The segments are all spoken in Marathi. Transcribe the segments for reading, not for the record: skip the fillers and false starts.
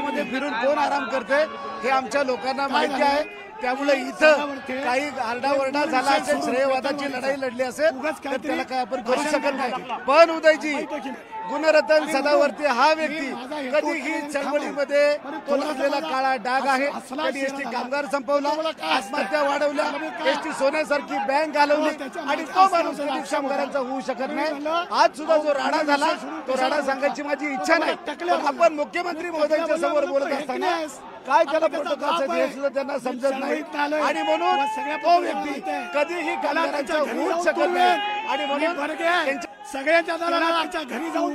घरामध्ये फिरून कोण आराम करते हे आमच्या लोकांना माहिती आहे। त्यामुळे इथं काही आरडाओरडा झाला असेल, श्रेयवादाची लढाई लढली असेल तर त्याला काय आपण करू शकत नाही। पण उदयजी, गुणरत्न सदावर्ते हा व्यक्ती कधीही चळवळीमध्ये तो लागलेला काळा डाग आहे। कधी एसटी कामगार संपवला, आत्महत्या वाढवल्या, एसटी सोन्यासारखी बँक घालवली आणि तो माणूस कधी कामगारांचा होऊ शकत नाही। आज सुद्धा जो राडा झाला तो राडा सांगायची माझी इच्छा नाही, पण आपण मुख्यमंत्री महोदयांच्या समोर बोलत असताना काय त्याला प्रोटोकॉलचं ध्येय सुद्धा त्यांना समजत नाही आणि म्हणून तो व्यक्ती कधीही कामगारांचा होऊ शकत नाही आणि म्हणून सगळ्यांच्या दलालाच्या घरी जाऊन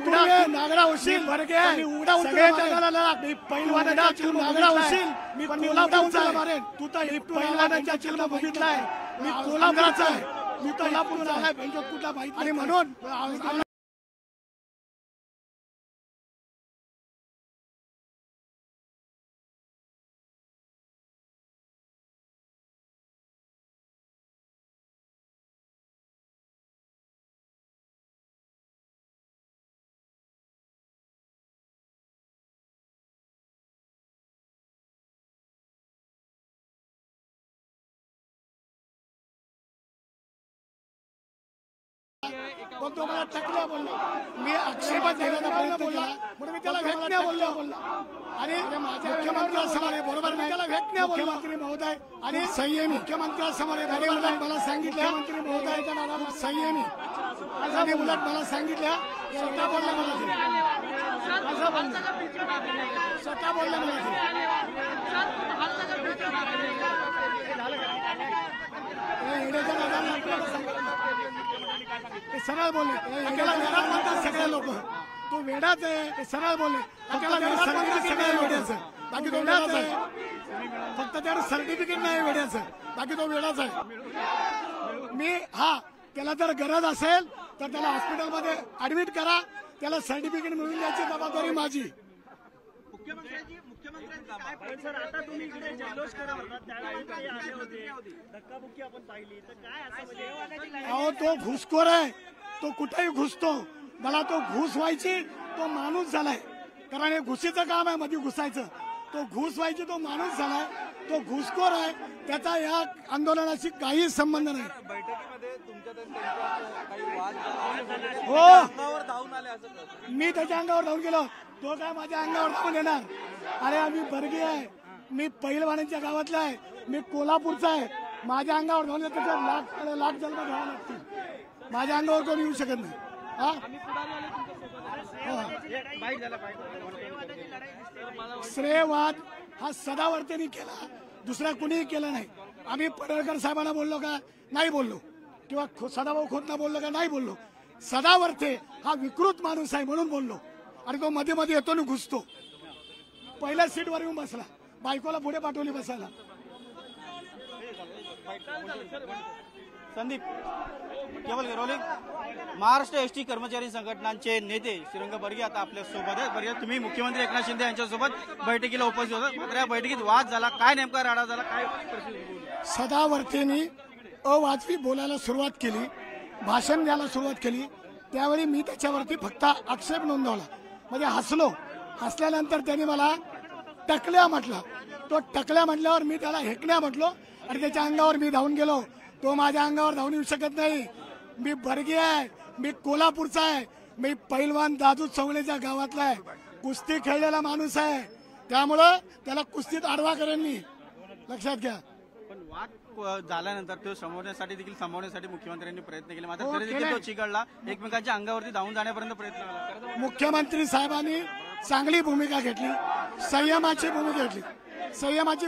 नागरा होशील, सगळ्यांच्या दलाला पैलवानाच्या नागरा होशील। मी कोल्हापूरचा मारेन, तू तर पैलवानाच्या चिल्मा बघितलाय, मी कोल्हापूरचा आहे, मी कोल्हापूरचा आहे कुठला माहिती आणि म्हणून पण तो मला टकल्या बोलला, मी आक्षेपात घेण्याचा प्रयत्न केला म्हणून मी त्याला भेटण्या बोललो आणि मुख्यमंत्र्यांसमोर बरोबर नाही, त्याला भेटण्या बोललो मुख्यमंत्री महोदय आणि संयमी मुख्यमंत्र्यांसमोर मला सांगितलं मंत्री महोदयाच्या नावावर संयमी आणि उलट मला सांगितलं स्वतः बोलला मला स्वतः बोलला मला ते सरळ बोलले, त्याला वेडाच म्हणतात सगळे लोक, तो वेडाच आहे, ते सरळ बोलले, त्याला सगळ्या वेड्याचं, बाकी तो वेडाच आहे, फक्त त्याला सर्टिफिकेट नाही वेड्याचं, बाकी तो वेडाच आहे। मी त्याला जर गरज असेल तर त्याला हॉस्पिटलमध्ये ऍडमिट करा, त्याला सर्टिफिकेट मिळवून द्यायची जबाबदारी माझी। आता तुम्ही इकडे जल्लोष करत होता त्यावेळी काही आले होते, धक्काबुक्की आपण पाहिली तर काय असं अहो तो घुसखोर आहे, तो कुठेही घुसतो, मला तो घुस व्हायची तो माणूस झालाय, कारण हे घुसीचं काम आहे, मध्ये घुसायचं, तो घुस व्हायची तो माणूस झालाय, तो घुसखोर आहे, त्याचा या आंदोलनाशी काही संबंध नाही। बैठकीमध्ये तुमच्या काही वाद हो, अंगावर धावून आले असं मी त्याच्या अंगावर धावून गेलो, तो काय माझ्या अंगावर धावून येणार? अरे आम्ही बर्गी आहे, मी पहिलवानांच्या गावातला आहे, मी कोल्हापूरचा आहे, माझ्या अंगावर धावून त्याच्या लाख जन्म घ्यावा लागतील, माझ्या अंगावर कोणी येऊ शकत नाही। श्रेयवाद हा सदावर्तेनी केला, दुसरा कुणीही केला नाही। आम्ही पडळकर साहेबांना बोललो का? नाही बोललो, किंवा सदाभाऊ खोतना बोललो का? नाही बोललो। सदावर्ते हा विकृत माणूस आहे म्हणून बोललो, आणि तो मध्ये मध्ये येतो आणि घुसतो, पहिल्या सीटवर येऊन बसला, बायकोला पुढे पाठवली बसायला। संदीप केवल रोलिंग, महाराष्ट्र एसटी कर्मचारी संघटनांचे नेते श्रीरंग बर्गे आता आपल्या सोबत आहेत। बर्गे, तुम्ही मुख्यमंत्री एकनाथ शिंदे यांच्यासोबत बैठकीला उपस्थित होता, मात्र या बैठकीत वाद झाला, काय नेमका राडा झाला, काय परिस्थिती? सदावर्तेंनी अवाजवी बोलायला सुरुवात केली, भाषण द्यायला सुरुवात केली, त्यावेळी मी त्याच्यावरती फक्त आक्षेप नोंदवला, म्हणजे हसलो, हसल्यानंतर त्यांनी मला टकल्या म्हटलं, तो टकल्या म्हटल्यावर मी त्याला हेकण्या म्हटलो आणि त्याच्या अंगावर मी धावून गेलो। तो माझ्या अंगावर धावून येऊ शकत नाही, मी बर्गी आहे, मी कोल्हापूरचा आहे, मी पैलवान दादू चौगलेच्या गावातला आहे, कुस्ती खेळलेला माणूस आहे, त्यामुळं त्याला कुस्तीत आडवा करेन मी, लक्षात घ्या। पण वाद झाल्यानंतर तो थांबवण्यासाठी मुख्यमंत्र्यांनी प्रयत्न केले, मात्र तरी देखील तो चिघळला, एकमेकांच्या अंगावरती धावून जाण्यापर्यंत प्रयत्न केला। मुख्यमंत्री साहेबांनी चांगली भूमिका घेतली, संयमाची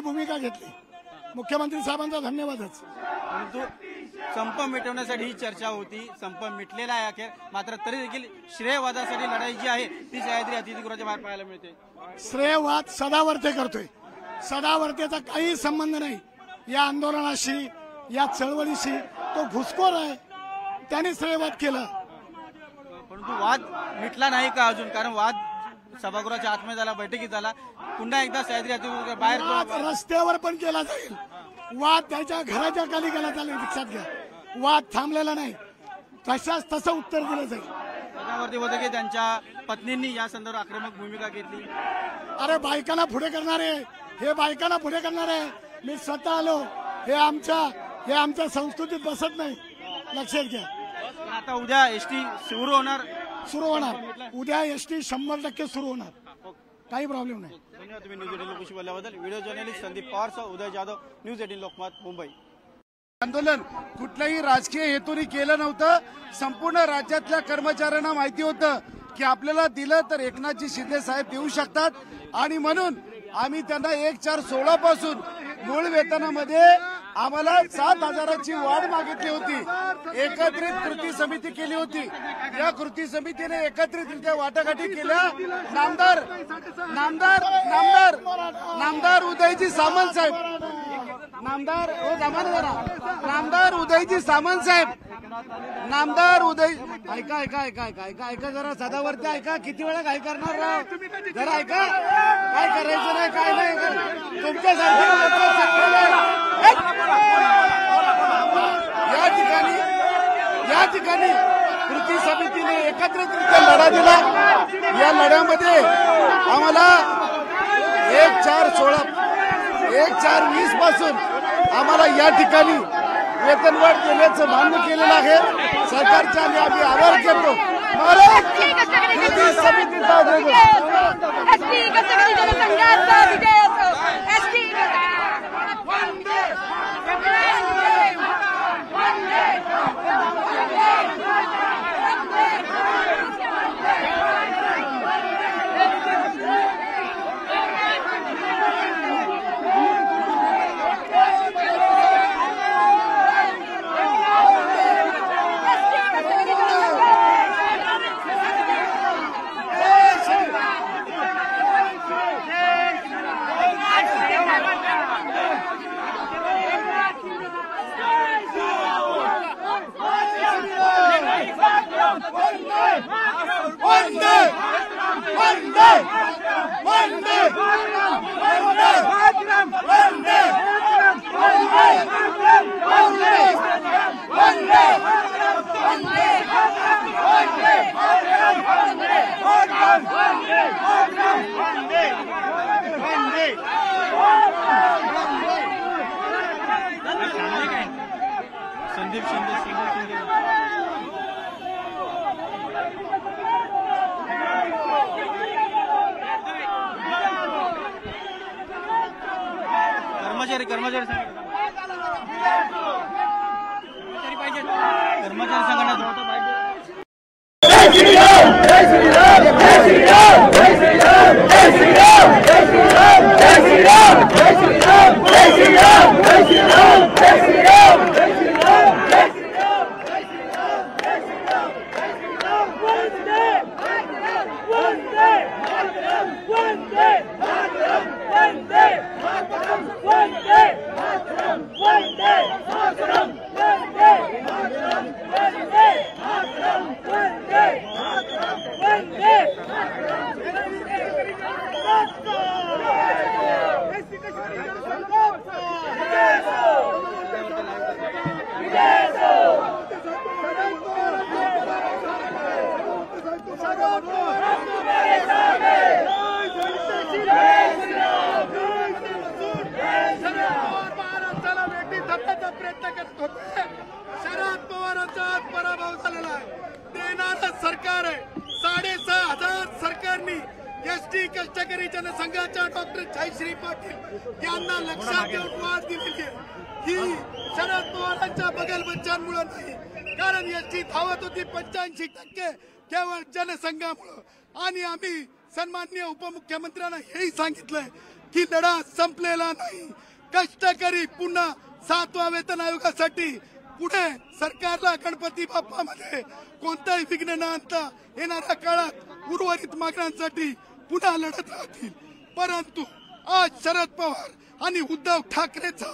भूमिका घेतली, मुख्यमंत्री साहेबांचा धन्यवादच। परंतु संप मिटवण्यासाठी ही चर्चा होती, संप मिटलेला आहे अखेर, मात्र तरी देखील श्रेयवादासाठी लढाई जी आहे ती सह्याद्री अतिथीगृहाच्या बाहेर पाहायला मिळते। श्रेयवाद सदावर्ते करतोय, सदावर्तेचा काही संबंध नाही या आंदोलनाशी, या चळवळीशी, तो घुसखोर आहे, त्याने श्रेयवाद केलं। परंतु वाद मिटला नाही का अजून? कारण वाद सभागृहाच्या आतमध्ये झाला, बैठकीत झाला, पुन्हा एकदा सह्याद्री अतिथीगृहाच्या बाहेर रस्त्यावर पण केला जाईल, वाद त्याच्या घराच्या खाली केला जाईल, लक्षात घ्या, वाद थांबलेला नाही, तसं उत्तर दिलं जाईल। सदावर्ते होते की त्यांच्या पत्नींनी या संदर्भात आक्रमक भूमिका घेतली. अरे बायकांना पुढे करणारे हे बायकांना पुढे करणारे मी स्वतः आलो. हे आमच्या संस्कृतीत बसत नाही, लक्षात घ्या. आता उद्या एसटी सुरू होणार. उद्या एसटी 100% सुरू होणार, काही प्रॉब्लेम नाही. धन्यवाद तुम्ही न्यूज 18 लोकशी बोलल्याबद्दल. व्हिडिओ जर्नलिस्ट संदीप पवारसह उदय जाधव, न्यूज 18 लोकमत, मुंबई. आंदोलन कुठल्याही राजकीय हेतूने केलं नव्हतं. संपूर्ण राज्यातल्या कर्मचाऱ्यांना माहिती होतं की आपल्याला दिलं तर एकनाथजी शिंदे साहेब देऊ शकतात आणि म्हणून आम्ही त्यांना 1/4/16 पासून मूळ वेतनामध्ये आम्हाला 7,000ची वाढ मागितली होती. एकत्रित कृती समिती केली होती. या कृती समितीने एकत्रितरित्या वाटाघाटी केल्या. नामदार उदयजी सामंत साहेब, नामदार उदयजी सामंत साहेब, नामदार उदय ऐका जरा सदावरती ऐका. किती वेळा काय करणार राव, जरा ऐका. काय करायचं नाही, काय नाही. तुमच्यासारखे या ठिकाणी कृती समितीने एकत्रितरित्या लढा दिला. या लढ्यामध्ये आम्हाला 1/4/20 पासून आम्हाला या ठिकाणी वेतनवाढ देण्याचं मान्य केलेलं आहे. सरकारचा आम्ही आभार करतो. कृती समितीचा संदीप शिंदे. कर्मचारी संघटना शरद पवारांचा आज पराभव झालेला आहे. देणारं सरकार आहे. 6,500 सरकारनी एसटी कष्टकरी जनसंघाच्या डॉक्टर जयश्री पाटील यांना लक्षात घेऊन वाढ दिलेली आहे. ही शरद पवारांच्या बगलबच्चांमुळे नाही, कारण एसटी धावत होती 85% केवळ जनसंघामुळे. आणि आम्ही सन्माननीय उपमुख्यमंत्र्यांना हेही सांगितलंय की लढा संपलेला नाही. कष्टकरी पुन्हा 7व्या वेतन आयोगासाठी पुढे सरकारला गणपती बाप्पामध्ये कोणताही विघ्न न आणता येणाऱ्या काळात उर्वरित मागण्यांसाठी पुन्हा लढत राहतील. परंतु आज शरद पवार आणि उद्धव ठाकरेचा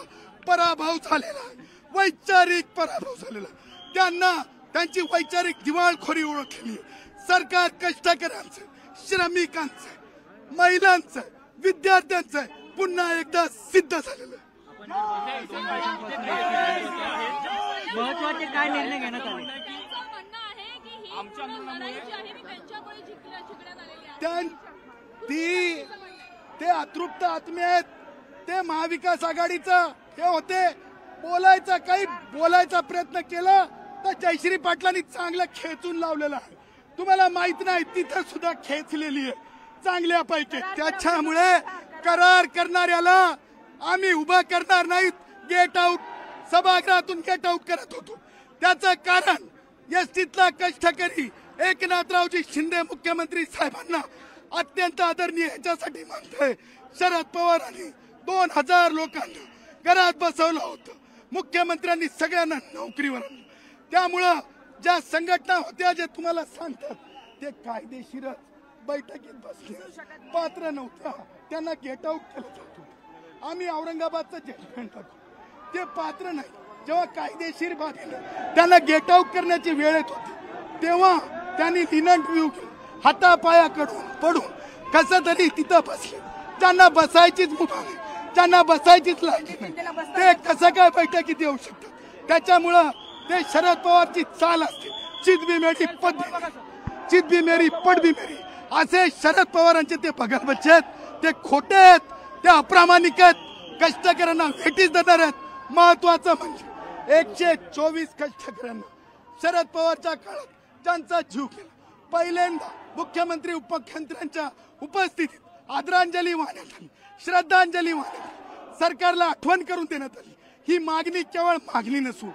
पराभव झालेला आहे, वैचारिक पराभव झालेला. त्यांना त्यांची वैचारिक दिवाळखोरी ओळखली. सरकार कष्टकऱ्यांचं, श्रमिकांचं, महिलांचं, विद्यार्थ्यांचं पुन्हा एकदा सिद्ध झालेलं आहे. महत्वाचे काय निर्णय घेण्यात आले? ते अतृप्त आत्मे आहेत. ते महाविकास आघाडीचं हे होते बोलायचा प्रयत्न केला तर जयश्री पाटलांनी चांगलं खेचून लावलेलं आहे. तुम्हाला माहित नाही तिथं सुद्धा खेचलेली आहे चांगल्यापैकी. त्याच्यामुळे करार करणाऱ्याला आम्ही उभं करणार नाहीत. गेट आउट सभागृहातून गेट आउट करत होतो. त्याचं कारण एसटीतला कष्टकरी एकनाथरावजी शिंदे मुख्यमंत्री साहेबांना अत्यंत आदरणीय ह्याच्यासाठी मानतोय. शरद पवारांनी 2000 लोकांना घरात बसवलं होतं. मुख्यमंत्र्यांनी सगळ्यांना नोकरीवर आणलं. त्यामुळं ज्या संघटना होत्या जे तुम्हाला सांगतात ते कायदेशीरच बैठकीत बसले पात्र नव्हत्या. त्यांना गेट आउट केलं जात होतं. आम्ही औरंगाबादचं जजमेंट टाकतो ते पात्र नाही. जेव्हा कायदेशीर बाबीनं त्यांना गेट आउट करण्याची वेळ येत होती तेव्हा त्यांनी लिनंट व्ह्यू हातापायाकडून पडून कसं तरी तिथं बसले. ज्यांना बसायचीच मुभा नाही, ज्यांना बसायचीच लायकी नाही, ते कसं काय बैठकीत येऊ शकतात. त्याच्यामुळं ते शरद पवारची चाल असते. चित भी मेरी पद भी मेरी असे शरद पवारांचे ते भगलबच्चे आहेत. ते खोटे आहेत, ते अप्रामाणिक आहेत, कष्टकऱ्यांना भेटीच देणार आहेत. महत्वाचं म्हणजे 124 कष्टकऱ्यांना शरद पवारच्या काळात त्यांचा जीव गेला. पहिल्यांदा मुख्यमंत्री उपमुख्यमंत्र्यांच्या उपस्थितीत आदरांजली वाहण्यात आली, श्रद्धांजली वाहण्यात आली, सरकारला आठवण करून देण्यात आली. ही मागणी केवळ मागणी नसून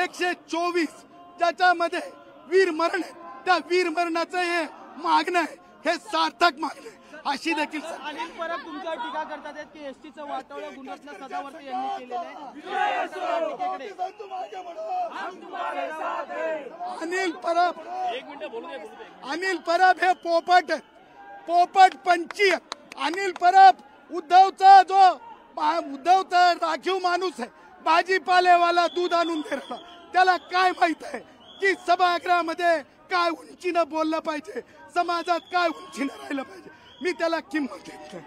124 ज्याच्यामध्ये वीर मरण आहे त्या वीर मरणाचं हे मागणं आहे, हे सार्थक मागणं आहे. अशी देखील अनिल परब तुमच्यावर टीका करतात की एसटीचं वाटोळं गुणरत्न सदावर्ते यांनी केलेलं आहे. अनिल परब हे पोपट पंची आहेत. अनिल परब उद्धवचा राखीव माणूस आहे. भाजीपालेवाला दूध आणून देणार त्याला काय माहित आहे की सभागृहामध्ये काय उंचीनं बोललं पाहिजे, समाजात काय उंचीनं राहिलं पाहिजे. मी त्याला किंमत देत नाही.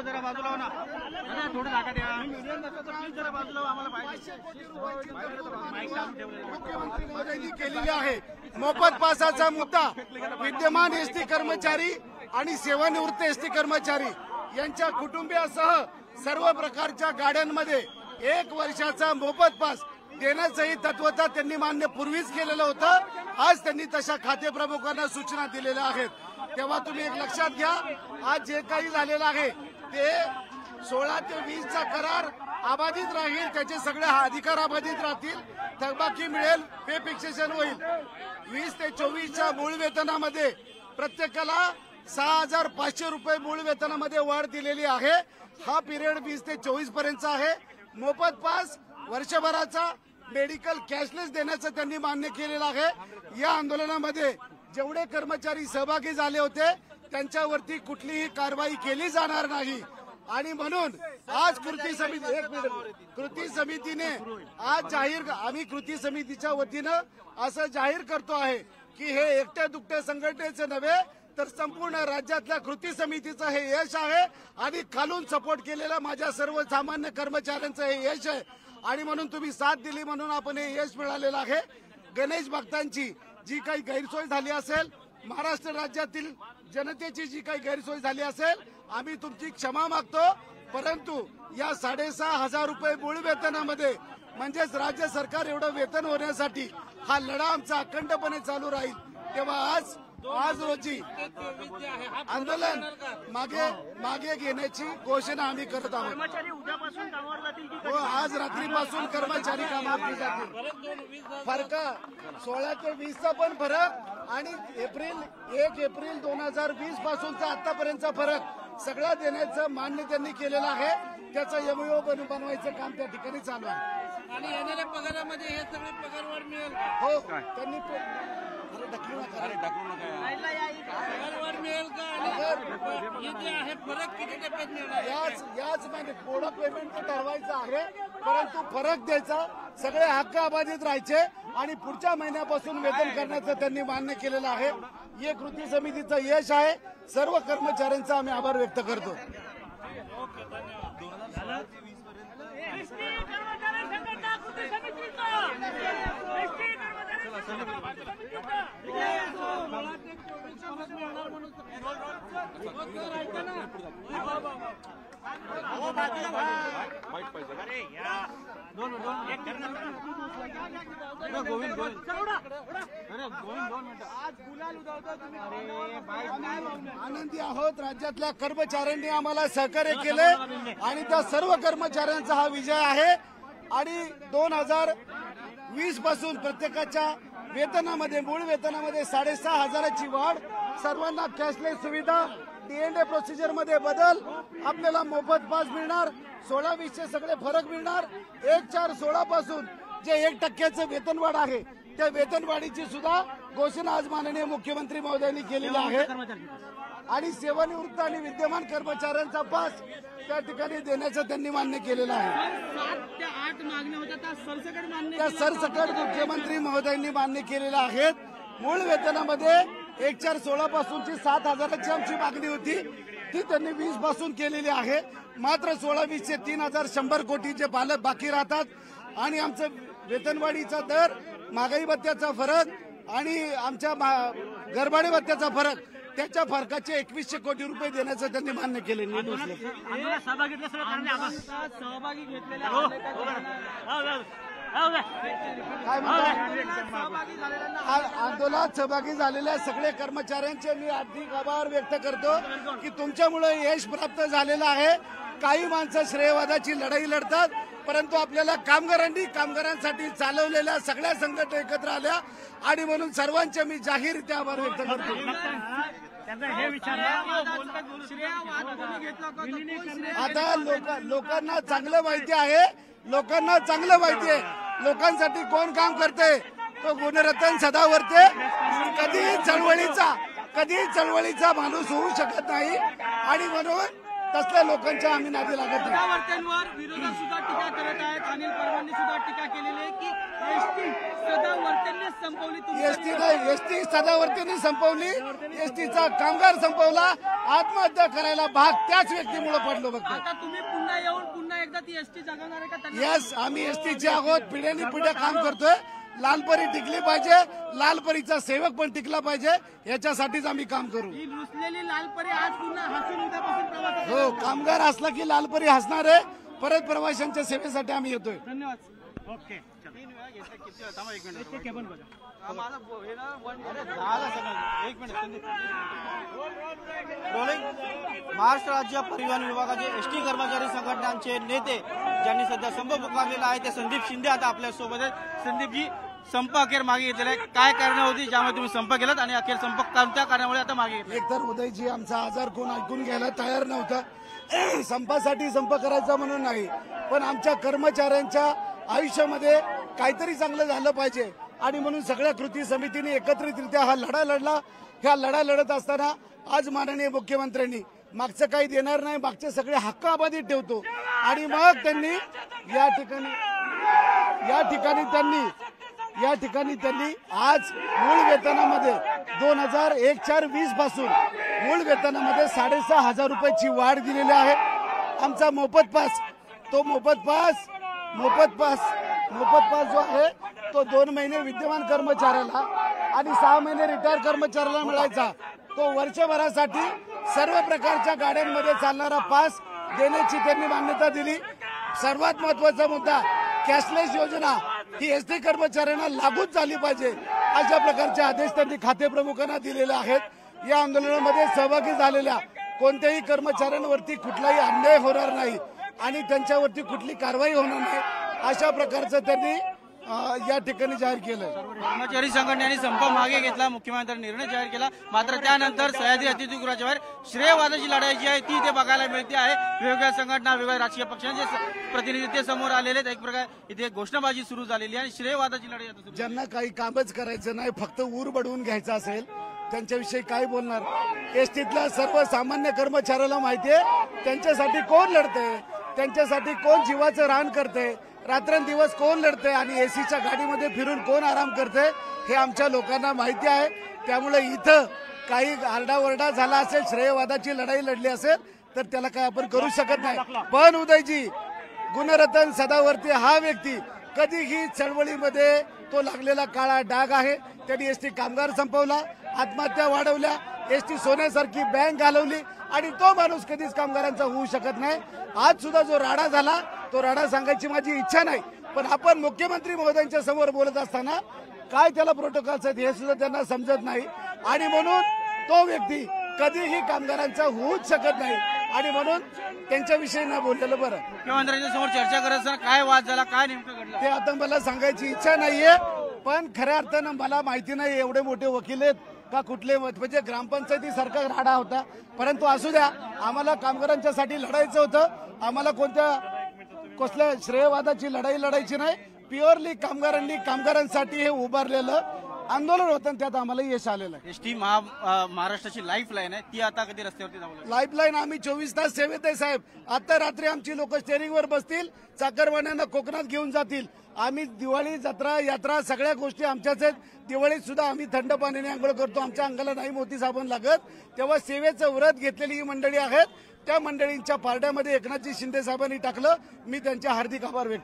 जरा बाजूला हो ना, थोडं जागा द्या. प्लीज जरा बाजूला आम्हाला पाहिजे. केलेली आहे. मोफत पासाचा मुद्दा विद्यमान एसटी कर्मचारी आणि सेवानिवृत्त एसटी कर्मचारी यांच्या कुटुंबियासह सर्व प्रकारच्या गाड्यांमध्ये 1 वर्षाचा मोफत पास देण्याचंही तत्वता त्यांनी मान्य पूर्वीच केलेलं होतं. आज त्यांनी तशा खातेप्रमुखांना सूचना दिलेल्या आहेत. तेव्हा तुम्ही एक लक्षात घ्या, आज जे काही झालेलं आहे ते 16 ते 20चा करार अबाधित राहील. त्याचे सगळे अधिकार अबाधित राहतील. थकबाकी मिळेल, पे फिक्सेशन होईल. 20 ते 24च्या मूळ वेतनामध्ये प्रत्येकाला 6500 रुपये मूळ वेतनामध्ये वाढ दिलेली आहे. हा पिरियड 20 ते 24 पर्यंतचा आहे. मोफत पास वर्षभराचा मेडिकल कॅशलेस देण्याचं त्यांनी मान्य केलेलं आहे. या आंदोलनामध्ये जेवढे कर्मचारी सहभागी झाले होते त्यांच्यावरती कुठलीही कारवाई केली जाणार नाही. आणि म्हणून आज कृती समितीने आज आम्ही कृती समितीच्या वतीनं असं जाहीर करतो आहे की हे एकट्या दुकट्या संघटनेचं नव्हे तर संपूर्ण राज्यातल्या कृती समितीचं हे यश आहे आणि खालून सपोर्ट केलेल्या माझ्या सर्वसामान्य कर्मचाऱ्यांचं हे यश आहे. आणि म्हणून तुम्ही साथ दिली म्हणून आपण हे यश मिळालेलं आहे. गणेश भक्तांची जी काही गैरसोय झाली असेल, महाराष्ट्र राज्यातील जनतेची जी काही गैरसोय झाली असेल, आम्ही तुमची क्षमा मागतो. परंतु या 6500 रुपये मूळ वेतनामध्ये म्हणजेच राज्य सरकार एवढं वेतन होण्यासाठी हा लढा आमचा अखंडपणे चालू राहील. तेव्हा आज रोजी आंदोलन मागे घेण्याची घोषणा आम्ही करत आहोत. कर्मचारी उद्यापासून कामावर जातील की हो, आज रात्रीपासून कर्मचारी कामावर जातील. फरक 16 ते 20चा पण फरक आणि 1 एप्रिल 2020 पासूनचा आतापर्यंतचा फरक सगळा देण्याचं मान्य त्यांनी केलेलं आहे. त्याचं एमओ बनवायचं काम त्या ठिकाणी चालू आहे. आणि येणाऱ्या पगारामध्ये हे सगळे पगारवाढ मिळेल. हो, त्यांनी ढकलू नका. ढकलू नका याच महिन्यात थोडं पेमेंट ठरवायचं आहे, परंतु फरक द्यायचा, सगळे हक्क अबाधित राहायचे आणि पुढच्या महिन्यापासून वेतन करण्याचं त्यांनी मान्य केलेलं आहे. हे कृती समितीचं यश आहे. सर्व कर्मचाऱ्यांचा आम्ही आभार व्यक्त करतो. आनंदी आहोत. राज्यातल्या कर्मचाऱ्यांनी आम्हाला सहकार्य केले आणि त्या सर्व कर्मचाऱ्यांचा हा विजय आहे. आणि 2020 पासून प्रत्येकाच्या वेतनामध्ये, मूळ वेतनामध्ये 6,500ची वाढ, सर्वांना कॅशलेस सुविधा, D&A प्रोसिजर मध्ये बदल, आपल्याला मोफत पास मिळणार, 16-20चे सगळे फरक मिळणार. 1/4/16 पासून जे 1% वेतनवाढ आहे त्या वेतनवाढीची सुद्धा घोषणा आज माननीय मुख्यमंत्री महोदयांनी केलेली आहे. आणि सेवानिवृत्त आणि विद्यमान कर्मचाऱ्यांचा पास त्या ठिकाणी देण्याचं त्यांनी मान्य केलेलं आहे. 7 ते 8 मागण्या होत्या त्या सरसकट मुख्यमंत्री महोदयांनी मान्य केलेल्या आहेत. मूळ वेतनामध्ये 1/4/16 पासूनची 7,000ची आमची मागणी होती, ती त्यांनी 20 पासून केलेली आहे. मात्र 16-20चे 3,100 कोटी जे पालक बाकी राहतात आणि आमचं वेतनवाढीचा दर, महागाई भत्त्याचा फरक आणि आमच्या घरभाडे भत्त्याचा फरक, त्याच्या फरकाचे 2100 कोटी रुपये देण्याचं त्यांनी मान्य केले. सहभागी घेतलेल्या काय म्हणतात, आंदोलनात सहभागी झालेल्या सगळे कर्मचाऱ्यांचे मी हार्दिक आभार व्यक्त करतो की तुमच्यामुळे यश प्राप्त झालेलं आहे. काही माणसं श्रेयवादाची लढाई लढतात, परंतु आपल्याला कामगारांसाठी चालवलेल्या सगळ्या संघटना एकत्र आल्या आणि म्हणून सर्वांचे मी जाहीररित्या आभार व्यक्त करतो. आता लोकांना चांगलं माहिती आहे, लोकांसाठी कोण काम करते, तो गुणरत्न सदावर्ते कधी चळवळीचा माणूस होऊ शकत नाही आणि म्हणून तसल्या लोकांच्या आम्ही नादी लागत नाही. विरोधात सुद्धा टीका करत आहेत. अनिल परबांनी सुद्धा टीका केलेली आहे की एसटी सदावर्तेंनीच संपवली. एसटी सदावर्तेंनी संपवली, एसटीचा कामगार संपवला, आत्महत्या करायला भाग त्याच व्यक्तीमुळे पडलो. बघतो आता तुम्ही पुन्हा येऊन पुन्हा एकदा ती एसटी जगवणार आहे का? यस, आम्ही एसटीचे आहोत, पिढ्यानी पिढ्या काम करतोय. लालपरी टिकली पाहिजे, लालपरीचा सेवक पण टिकला पाहिजे, याच्यासाठीच आम्ही काम करू. ही रुसलेली लालपरी आज पुन्हा हसून उद्यापासून प्रवास. हो, कामगार असला की लालपरी हसणार आहे. परत प्रवाशांच्या सेवेसाठी आम्ही येतोय. धन्यवाद. ओके. महाराष्ट्र राज्य परिवहन विभागाचे एसटी कर्मचारी संघटनांचे नेते ज्यांनी सध्या संप पुकारलेला आहे ते संदीप शिंदे आता आपल्या सोबत आहेत. संदीपजी, संप अखेर मागे घेतलेला आहे, काय कारण होती ज्यामुळे तुम्ही संप केलात आणि अखेर संप कोणत्या कारणामुळे आता मागे घेतला? एकतर उदयजी आमचा आजार कोण ऐकून घ्यायला तयार नव्हता. संपासाठी संप करायचा म्हणून नाही, पण आमच्या कर्मचाऱ्यांच्या आयुष्यामध्ये काहीतरी चांगलं झालं पाहिजे आणि म्हणून सगळ्या कृती समितीने एकत्रितरित्या हा लढा लढला. ह्या लढा लढत असताना आज माननीय मुख्यमंत्र्यांनी मागचं काही देणार नाही, मागचे सगळे हक्क अबाधित ठेवतो आणि मग त्यांनी या ठिकाणी त्यांनी आज मूळ वेतनामध्ये 2001-04-20 पासून मूळ वेतनामध्ये 6,500 रुपयाची वाढ दिलेली आहे. आमचा मोफत पास जो आहे तो 2 महिने विद्यमान कर्मचाऱ्याला आणि 6 महिने रिटायर कर्मचाऱ्याला मिळायचा. तो वर्षभरासाठी सर्व प्रकारच्या गाड्यांमध्ये चालणारा पास देण्याची त्यांनी मान्यता दिली. सर्वात महत्वाचा मुद्दा, कॅशलेस योजना ही एसटी कर्मचाऱ्यांना लागूच झाली पाहिजे, अशा प्रकारचे आदेश त्यांनी खाते प्रमुखांना दिलेले आहेत. या आंदोलनामध्ये सहभागी झालेल्या कोणत्याही कर्मचाऱ्यांवरती कुठलाही अन्याय होणार नाही आणि त्यांच्यावरती कुठली कारवाई होणार नाही, अशा प्रकारचं त्यांनी या ठिकाणी जाहीर केलं. कर्मचारी संघटनेने संप मागे घेतला, मुख्यमंत्र्यांनी निर्णय जाहीर केला. मात्र त्यानंतर सह्याद्री अतिथीगृहाच्या बाहेर श्रेयवादाची लढाई जी आहे ती इथे बघायला मिळते आहे. वेगवेगळ्या संघटना, वेगवेगळ्या राजकीय पक्षांचे प्रतिनिधी ते समोर आलेले आहेत. एक प्रकार इथे घोषणाबाजी सुरू झालेली आहे आणि श्रेयवादाची लढाई आता सुरू. ज्यांना काही कामच करायचं नाही, फक्त ऊर बडवून घ्यायचं असेल त्यांच्याविषयी काय बोलणार. एसटीतल्या सर्वसामान्य कर्मचाऱ्याला माहितीये त्यांच्यासाठी कोण लढतंय, त्यांच्यासाठी कोण जीवाचं रान करतंय, रात्रंदिवस कोण लढतंय आणि एसीच्या गाडीमध्ये फिरून कोण आराम करतंय हे आमच्या लोकांना माहिती आहे. त्यामुळे इथं काही आरडाओरडा झाला असेल, श्रेयवादाची लढाई लढली असेल तर त्याला काय आपण करू शकत नाही. पण उदयजी, गुणरत्न सदावर्ती हा व्यक्ती कधीही चळवळीमध्ये तो लागलेला काळा डाग आहे. त्यांनी एसटी कामगार संपवला, आत्महत्या वाढवल्या, एसटी सोन्यासारखी बँक घालवली आणि तो माणूस कधीच कामगारांचा होऊ शकत नाही. आज सुद्धा जो राडा झाला तो राडा सांगायची माझी इच्छा नाही, पण आपण मुख्यमंत्री महोदयांच्या समोर बोलत असताना काय त्याला प्रोटोकॉल्स आहेत हे सुद्धा त्यांना समजत नाही आणि म्हणून तो व्यक्ती कधीही कामगारांचा होऊच शकत नाही आणि म्हणून त्यांच्याविषयी न बोललेलं बरं. मुख्यमंत्र्यांच्या समोर चर्चा करत असताना काय वाद झाला, काय नेमकं घडलं ते आता मला सांगायची इच्छा नाहीये, पण खऱ्या अर्थानं मला माहिती नाही एवढे मोठे वकील आहेत का कुठले, म्हणजे ग्रामपंचायतीसारखा राडा होता. परंतु असू द्या, आम्हाला कामगारांच्यासाठी लढायचं होतं. आम्हाला कसल्या श्रेयवादाची लढाई लढायची नाही. प्युअरली कामगारांसाठी हे उभारलेलं आंदोलन होतं आणि त्यात आम्हाला यश आलेलं आहे. एसटी महाराष्ट्राची लाईफ लाईन आहे, ती आता कधी रस्त्यावरती धावली. लाईफलाईन आम्ही 24 तास सेवेत आहे साहेब. आता रात्री आमची लोक स्टेअरिंगवर बसतील, चाकरमान्यांना कोकणात घेऊन जातील. आम्ही दिवाळी, जत्रा, यात्रा सगळ्या गोष्टी आमच्याच आहेत. दिवाळीत सुद्धा आम्ही थंड पाण्याने आंघोळ करतो, आमच्या अंगाला नाही मोती साबण लागत. तेव्हा सेवेचं व्रत घेतलेली ही मंडळी आहेत. त्या मंडळींच्या पारड्यामध्ये एकनाथजी शिंदे साहेबांनी टाकलं. मी त्यांचे हार्दिक आभार व्यक्त